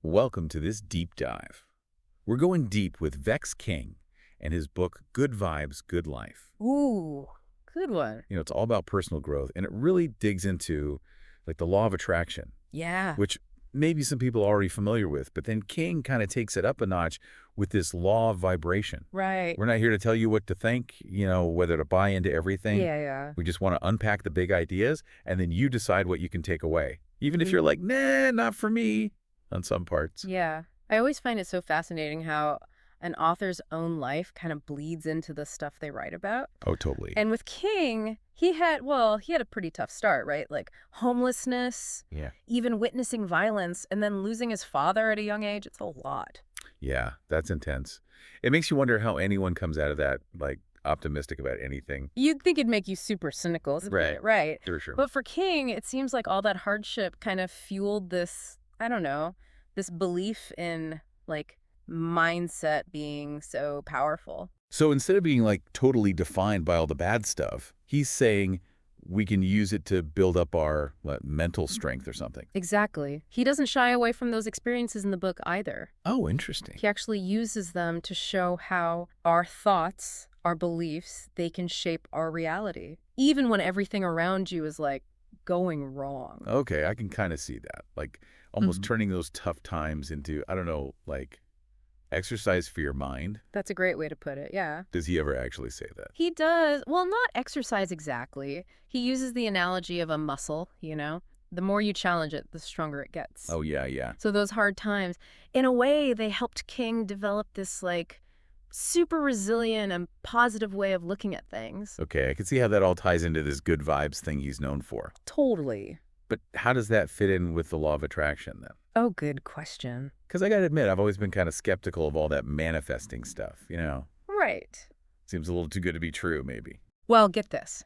Welcome to this deep dive. We're going deep with Vex King and his book, Good Vibes, Good Life. Ooh, good one. It's all about personal growth, and it really digs into the law of attraction, Yeah, which maybe some people are already familiar with, but then King kind of takes it up a notch with this law of vibration. right. We're not here to tell you what to think, whether to buy into everything. Yeah. We just want to unpack the big ideas, and then you decide what you can take away. Even if you're Mm. like, nah, not for me, on some parts. Yeah. I always find it so fascinating how an author's own life kind of bleeds into the stuff they write about. Oh, totally. And with King, he had a pretty tough start, right? Like homelessness, Yeah. even witnessing violence, and then losing his father at a young age. It's a lot. Yeah, that's intense. It makes you wonder how anyone comes out of that, optimistic about anything. You'd think it'd make you super cynical, isn't Right. it? Right. Sure. But for King, it seems like all that hardship kind of fueled this, I don't know, this belief in like mindset being so powerful. So instead of being totally defined by all the bad stuff, he's saying we can use it to build up our mental strength or something. Exactly. He doesn't shy away from those experiences in the book either. Oh, interesting. He actually uses them to show how our thoughts, our beliefs, they can shape our reality, even when everything around you is like going wrong. Okay, I can kind of see that. Almost Mhm. turning those tough times into, I don't know, exercise for your mind. That's a great way to put it, yeah. Does he ever actually say that? He does. Well, not exercise exactly. He uses the analogy of a muscle, you know? The more you challenge it, the stronger it gets. Oh, yeah. So those hard times, in a way, they helped King develop this, like, super resilient and positive way of looking at things. Okay, I can see how that all ties into this good vibes thing he's known for. Totally. But how does that fit in with the law of attraction then? Oh, good question. Because I got to admit, I've always been kind of skeptical of all that manifesting stuff, Right. Seems a little too good to be true, maybe. Well, get this.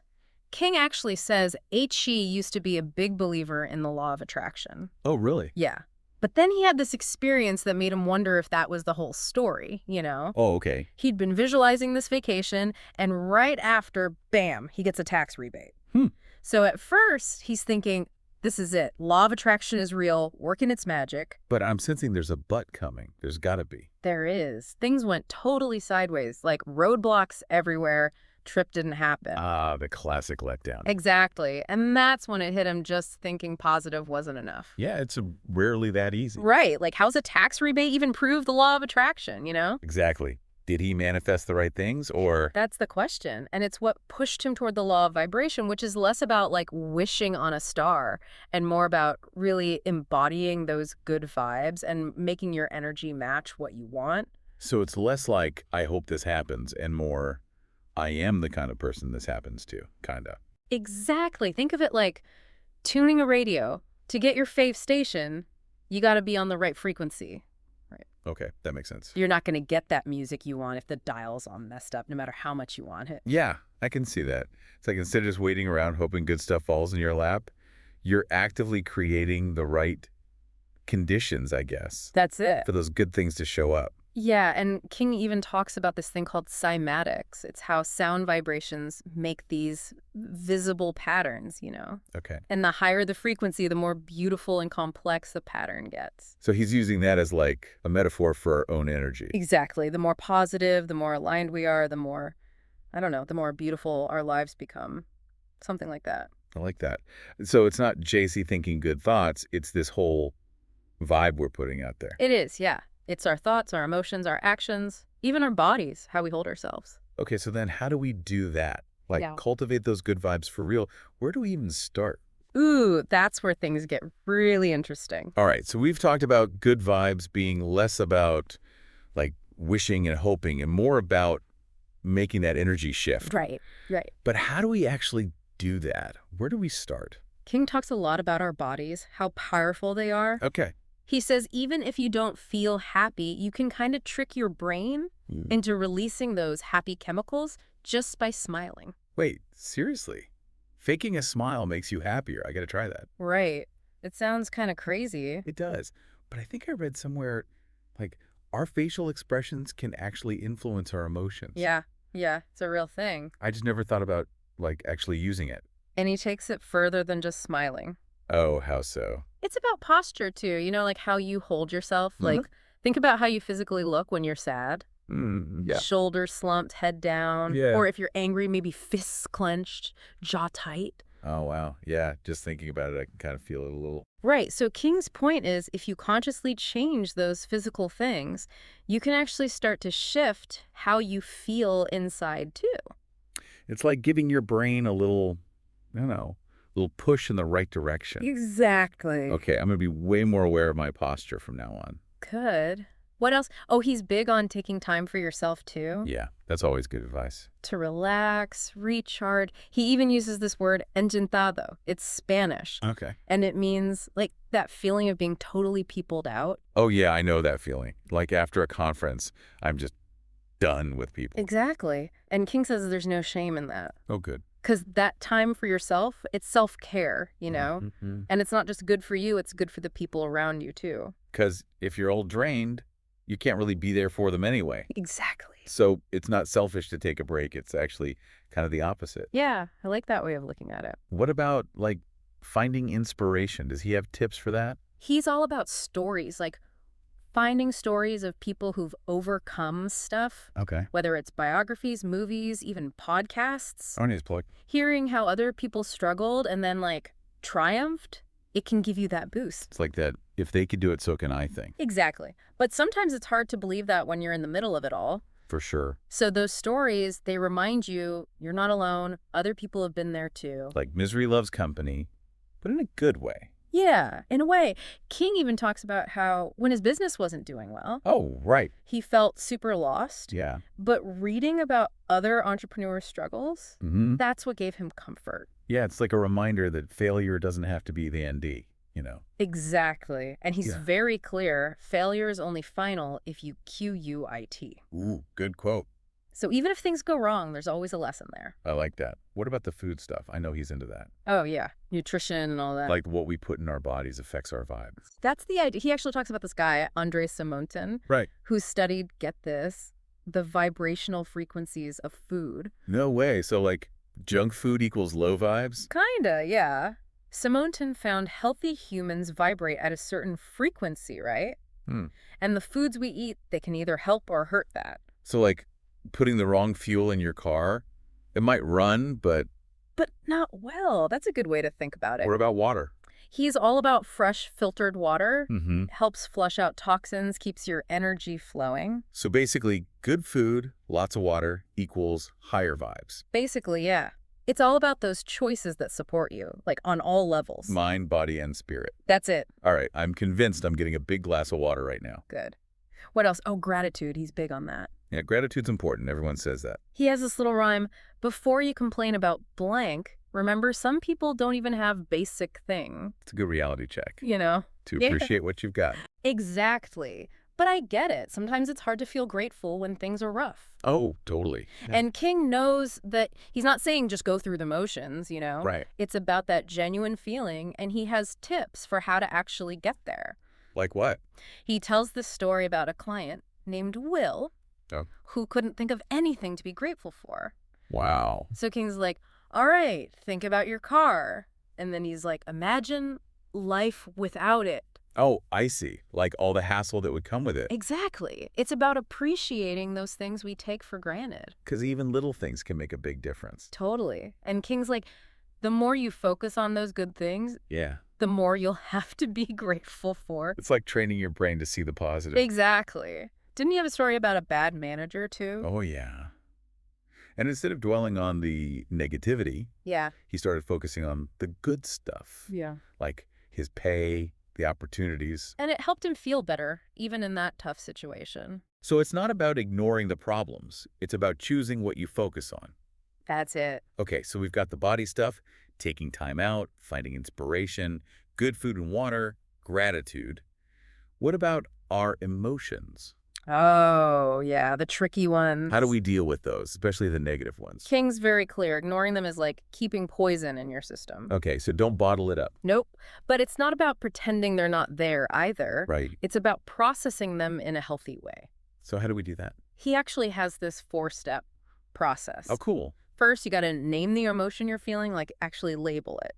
King actually says H.E. used to be a big believer in the law of attraction. Oh, really? Yeah. But then he had this experience that made him wonder if that was the whole story, you know? Oh, okay. He'd been visualizing this vacation, and right after, bam, he gets a tax rebate. Hmm. So at first, he's thinking, this is it. Law of attraction is real, working its magic. But I'm sensing there's a but coming. There's got to be. There is. Things went totally sideways, like roadblocks everywhere. Trip didn't happen. Ah, the classic letdown. Exactly. And that's when it hit him just thinking positive wasn't enough. Yeah, it's rarely that easy. Right. Like, how's a tax rebate even prove the law of attraction, you know? Exactly. Did he manifest the right things, or? That's the question. And it's what pushed him toward the law of vibration, which is less about like wishing on a star and more about really embodying those good vibes and making your energy match what you want. So it's less like, I hope this happens, and more, I am the kind of person this happens to, kind of. Exactly. Think of it like tuning a radio. To get your fave station, you got to be on the right frequency. Okay, that makes sense. You're not going to get that music you want if the dial's all messed up, no matter how much you want it. Yeah, I can see that. It's like instead of just waiting around hoping good stuff falls in your lap, you're actively creating the right conditions, I guess, That's it. for those good things to show up. Yeah, and King even talks about this thing called cymatics. It's how sound vibrations make these visible patterns, you know? Okay. And the higher the frequency, the more beautiful and complex the pattern gets. So he's using that as like a metaphor for our own energy. Exactly. The more positive, the more aligned we are, the more, I don't know, the more beautiful our lives become. Something like that. I like that. So it's not JC thinking good thoughts, it's this whole vibe we're putting out there. It is, yeah. It's our thoughts, our emotions, our actions, even our bodies, how we hold ourselves. Okay, so then how do we do that? Yeah. Cultivate those good vibes for real. Where do we even start? Ooh, that's where things get really interesting. All right, so we've talked about good vibes being less about wishing and hoping and more about making that energy shift. Right. But how do we actually do that? Where do we start? King talks a lot about our bodies, how powerful they are. Okay. He says even if you don't feel happy, you can kind of trick your brain into releasing those happy chemicals just by smiling. Wait, seriously? Faking a smile makes you happier. I got to try that. Right. It sounds kind of crazy. It does. But I think I read somewhere our facial expressions can actually influence our emotions. Yeah, it's a real thing. I just never thought about actually using it. And he takes it further than just smiling. Oh, how so? It's about posture too, like how you hold yourself. Hmm. Like, think about how you physically look when you're sad. Yeah. Shoulders slumped, head down. Yeah. Or if you're angry, maybe fists clenched, jaw tight. Oh, wow. Yeah, just thinking about it, I can kind of feel it a little. Right. So King's point is if you consciously change those physical things, you can actually start to shift how you feel inside too. It's like giving your brain a little, I don't know, little push in the right direction. Exactly. Okay, I'm going to be way more aware of my posture from now on. Good. What else? Oh, he's big on taking time for yourself too. Yeah, that's always good advice. To relax, recharge. He even uses this word encantado. It's Spanish. Okay. And it means like that feeling of being totally peopled out. Oh, yeah, I know that feeling. Like after a conference, I'm just done with people. Exactly. And King says there's no shame in that. Oh, good. Because that time for yourself, it's self-care, Mm-hmm. And it's not just good for you, it's good for the people around you too. Because if you're all drained, you can't really be there for them anyway. Exactly. So it's not selfish to take a break. It's actually kind of the opposite. Yeah, I like that way of looking at it. What about, like, finding inspiration? Does he have tips for that? He's all about stories, like finding stories of people who've overcome stuff, Okay. whether it's biographies, movies, even podcasts. On his plug. Hearing how other people struggled and then, like, triumphed, it can give you that boost. It's like that, if they could do it, so can I thing. Exactly. But sometimes it's hard to believe that when you're in the middle of it all. For sure. So those stories, they remind you you're not alone. Other people have been there too. Like misery loves company, but in a good way. Yeah, in a way. King even talks about how when his business wasn't doing well, Oh, right. he felt super lost. Yeah. But reading about other entrepreneurs' struggles, Mm-hmm. that's what gave him comfort. Yeah, it's like a reminder that failure doesn't have to be the ND. Exactly. And he's Yeah. very clear, failure is only final if you QUIT. Ooh, good quote. So even if things go wrong, there's always a lesson there. I like that. What about the food stuff? I know he's into that. Oh, yeah. Nutrition and all that. Like what we put in our bodies affects our vibe. That's the idea. He actually talks about this guy, Andre Simonton, Right. who studied, get this, the vibrational frequencies of food. No way. So like junk food equals low vibes? Kinda, yeah. Simonton found healthy humans vibrate at a certain frequency, right? Hmm. And the foods we eat, they can either help or hurt that. So like putting the wrong fuel in your car, it might run, but But not well. That's a good way to think about it. what about water? He's all about fresh, filtered water. Mm-hmm. Helps flush out toxins, keeps your energy flowing. So basically, good food, lots of water equals higher vibes. Basically, yeah. It's all about those choices that support you, like on all levels. Mind, body, and spirit. That's it. All right, I'm convinced I'm getting a big glass of water right now. Good. What else? Oh, gratitude. He's big on that. Yeah, gratitude's important. Everyone says that. He has this little rhyme, before you complain about blank, remember some people don't even have basic thing, It's a good reality check you know? to Yeah. appreciate what you've got. Exactly. But I get it. Sometimes it's hard to feel grateful when things are rough. Oh, totally. Yeah. And King knows that he's not saying just go through the motions, Right. It's about that genuine feeling, and he has tips for how to actually get there. Like what? He tells this story about a client named Will, Oh. who couldn't think of anything to be grateful for. Wow. So King's like, all right, think about your car. And then he's like, imagine life without it. Oh, I see. Like all the hassle that would come with it. Exactly. It's about appreciating those things we take for granted. Because even little things can make a big difference. Totally. And King's like, the more you focus on those good things, Yeah. the more you'll have to be grateful for. It's like training your brain to see the positive. Exactly. Didn't you have a story about a bad manager, too? Oh, yeah. And instead of dwelling on the negativity, Yeah. he started focusing on the good stuff. Yeah. Like his pay, the opportunities. And it helped him feel better, even in that tough situation. So it's not about ignoring the problems. It's about choosing what you focus on. That's it. Okay, so we've got the body stuff, taking time out, finding inspiration, good food and water, gratitude. What about our emotions? Oh, yeah, the tricky ones. How do we deal with those, especially the negative ones? King's very clear. Ignoring them is like keeping poison in your system. Okay, so don't bottle it up. Nope. But it's not about pretending they're not there either. Right. It's about processing them in a healthy way. So how do we do that? He actually has this 4-step process. Oh, cool. First, you got to name the emotion you're feeling, like actually label it.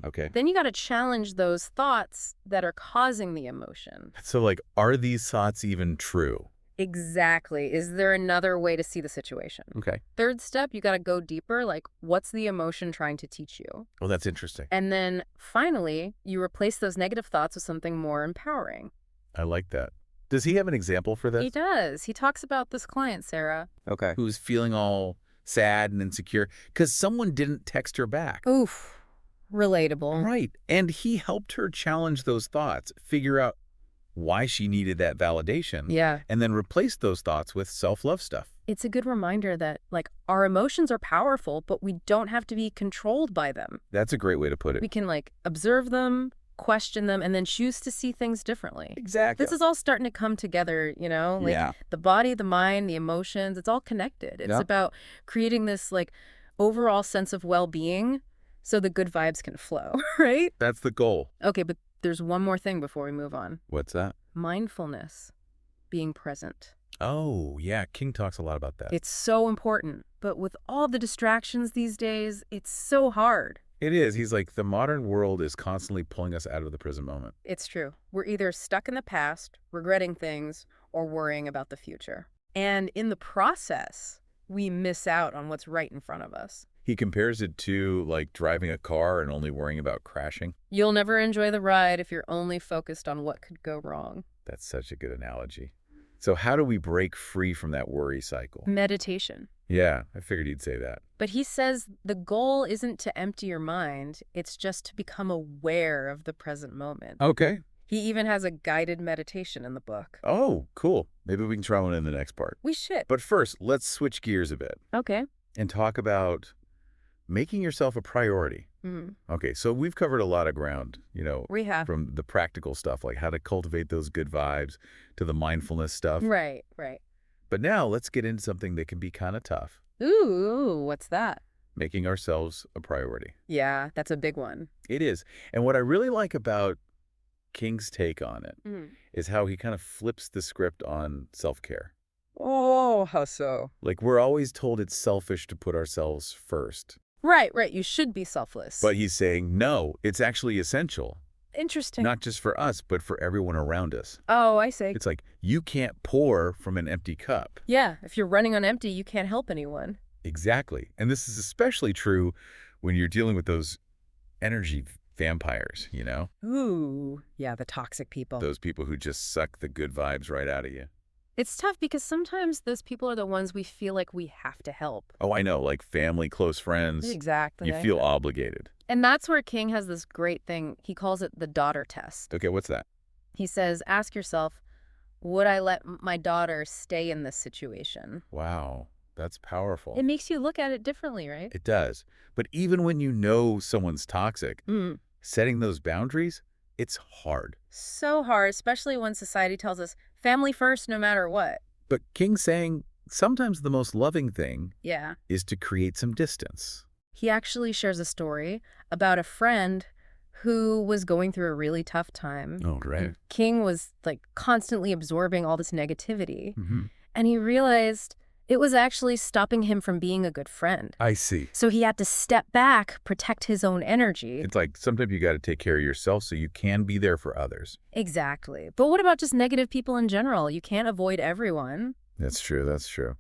Okay. Then you got to challenge those thoughts that are causing the emotion. So, like, are these thoughts even true? Exactly. Is there another way to see the situation? Okay. Third step, you got to go deeper, like what's the emotion trying to teach you? Well, that's interesting. And then finally, you replace those negative thoughts with something more empowering. I like that. Does he have an example for this? He does. He talks about this client, Sarah. Okay. Who's feeling all sad and insecure because someone didn't text her back. Oof. Relatable. Right. And he helped her challenge those thoughts, figure out why she needed that validation, Yeah. and then replace those thoughts with self-love stuff. It's a good reminder that, like, our emotions are powerful, but we don't have to be controlled by them. That's a great way to put it. We can, like, observe them, question them, and then choose to see things differently. Exactly. This is all starting to come together, you know? Like, Yeah. the body, the mind, the emotions, it's all connected. It's Yeah. about creating this, like, overall sense of well-being so the good vibes can flow, right? That's the goal. Okay, but there's one more thing before we move on. What's that? Mindfulness, being present. Oh, yeah. King talks a lot about that. It's so important, but with all the distractions these days, it's so hard. It is. He's like, the modern world is constantly pulling us out of the present moment. It's true. We're either stuck in the past, regretting things, or worrying about the future. And in the process, we miss out on what's right in front of us. He compares it to like driving a car and only worrying about crashing. You'll never enjoy the ride if you're only focused on what could go wrong. That's such a good analogy. So how do we break free from that worry cycle? Meditation. Yeah, I figured he'd say that. But he says the goal isn't to empty your mind, it's just to become aware of the present moment. Okay. He even has a guided meditation in the book. Oh, cool. Maybe we can try one in the next part. We should. But first, let's switch gears a bit Okay. and talk about making yourself a priority. Okay, so we've covered a lot of ground, We have. from the practical stuff, like how to cultivate those good vibes, to the mindfulness stuff. Right. But now let's get into something that can be kind of tough, Ooh, what's that? making ourselves a priority. Yeah, that's a big one. It is. And what I really like about King's take on it is how he kind of flips the script on self-care. Oh, how so? Like, we're always told it's selfish to put ourselves first. Right. You should be selfless. But he's saying, no, it's actually essential. Interesting. Not just for us, but for everyone around us. Oh, I see. It's like, you can't pour from an empty cup. Yeah, if you're running on empty, you can't help anyone. Exactly. And this is especially true when you're dealing with those energy vampires, Ooh, yeah, the toxic people. Those people who just suck the good vibes right out of you. It's tough because sometimes those people are the ones we feel like we have to help. Oh, I know, like family, close friends. Exactly. You feel obligated. And that's where King has this great thing. He calls it the daughter test. Okay, what's that? He says, ask yourself, would I let my daughter stay in this situation? Wow, that's powerful. It makes you look at it differently, right? It does. But even when you know someone's toxic, setting those boundaries, it's hard. So hard, especially when society tells us family first no matter what. But King's saying sometimes the most loving thing Yeah. is to create some distance. He actually shares a story about a friend who was going through a really tough time. Oh, right. And King was like constantly absorbing all this negativity. Mm-hmm. And he realized it was actually stopping him from being a good friend. I see. So he had to step back, protect his own energy. It's like sometimes you got to take care of yourself so you can be there for others. Exactly. But what about just negative people in general? You can't avoid everyone. That's true. That's true.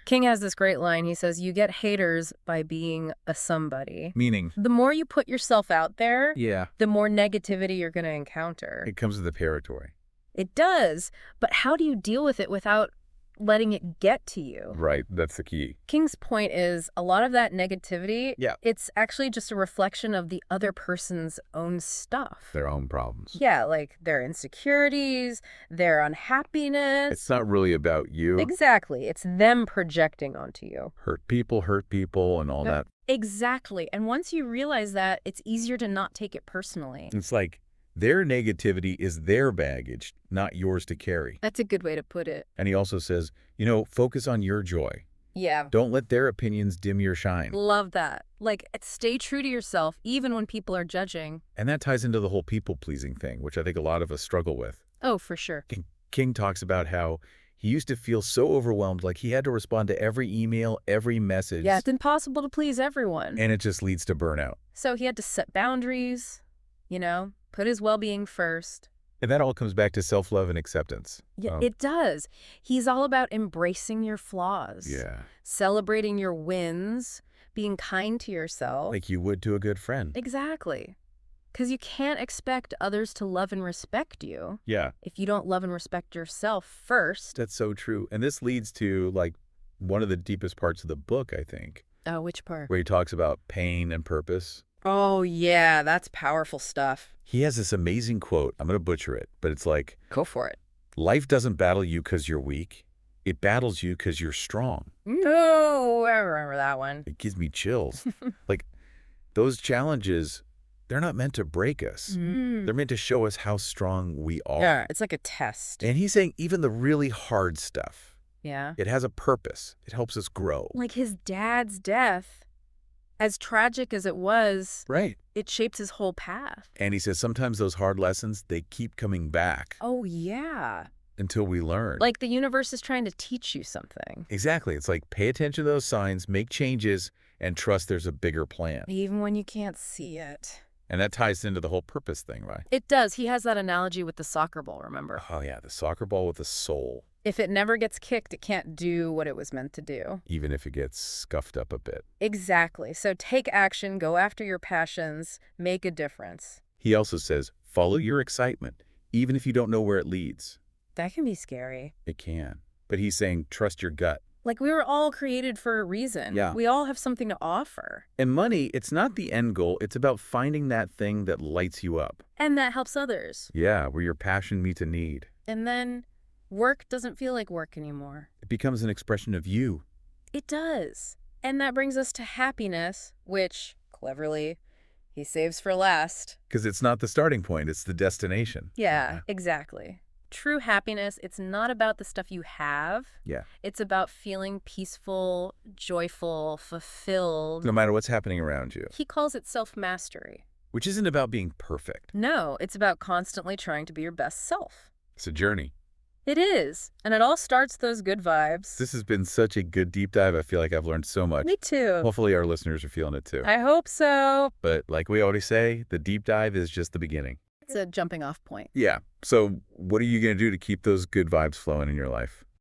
King has this great line. He says, you get haters by being a somebody. Meaning? The more you put yourself out there, Yeah. the more negativity you're going to encounter. It comes with the territory. It does. But how do you deal with it without letting it get to you? Right. That's the key. King's point is a lot of that negativity, Yeah. it's actually just a reflection of the other person's own stuff. Their own problems. Yeah, like their insecurities, their unhappiness. It's not really about you. Exactly. It's them projecting onto you. Hurt people, and all that. Exactly. And once you realize that, it's easier to not take it personally. It's like their negativity is their baggage, not yours to carry. That's a good way to put it. And he also says, focus on your joy. Yeah. Don't let their opinions dim your shine. Love that. Like, stay true to yourself, even when people are judging. And that ties into the whole people-pleasing thing, which I think a lot of us struggle with. Oh, for sure. King talks about how He used to feel so overwhelmed, like he had to respond to every email, every message. Yeah, it's impossible to please everyone. And it just leads to burnout. So he had to set boundaries, put his well-being first. And that all comes back to self-love and acceptance. Yeah, it does. He's all about embracing your flaws. Yeah. Celebrating your wins, being kind to yourself. Like you would to a good friend. Exactly. Because you can't expect others to love and respect you. Yeah. If you don't love and respect yourself first. That's so true. And this leads to, like, one of the deepest parts of the book, I think. Oh, which part? Where he talks about pain and purpose. Oh, yeah, that's powerful stuff. He has this amazing quote. I'm going to butcher it, but it's like, Go for it. life doesn't battle you because you're weak. It battles you because you're strong. No, I remember that one. It gives me chills. Like, those challenges, they're not meant to break us. They're meant to show us how strong we are. Yeah, it's like a test. And he's saying even the really hard stuff, Yeah. it has a purpose. It helps us grow. Like his dad's death, as tragic as it was, Right. it shaped his whole path. And he says sometimes those hard lessons, they keep coming back Oh, yeah. until we learn. Like the universe is trying to teach you something. Exactly. It's like pay attention to those signs, make changes, and trust there's a bigger plan. Even when you can't see it. And that ties into the whole purpose thing, right? It does. He has that analogy with the soccer ball, remember? Oh, yeah, the soccer ball with a soul, If it never gets kicked, it can't do what it was meant to do. even if it gets scuffed up a bit. Exactly. So take action, go after your passions, make a difference. He also says, follow your excitement, even if you don't know where it leads. That can be scary. It can. But he's saying, trust your gut. Like we were all created for a reason. Yeah. We all have something to offer. And money, it's not the end goal. It's about finding that thing that lights you up. And that helps others. Yeah, where your passion meets a need. And then work doesn't feel like work anymore. It becomes an expression of you. It does. And that brings us to happiness, which, cleverly, he saves for last. Because it's not the starting point, it's the destination. Yeah, exactly. True happiness, it's not about the stuff you have. Yeah. It's about feeling peaceful, joyful, fulfilled. No matter what's happening around you. He calls it self-mastery. Which isn't about being perfect. No, it's about constantly trying to be your best self. It's a journey. It is. And it all starts those good vibes. This has been such a good deep dive. I feel like I've learned so much. Me too. Hopefully our listeners are feeling it too. I hope so. But like we always say, the deep dive is just the beginning. It's a jumping off point. Yeah. So what are you going to do to keep those good vibes flowing in your life?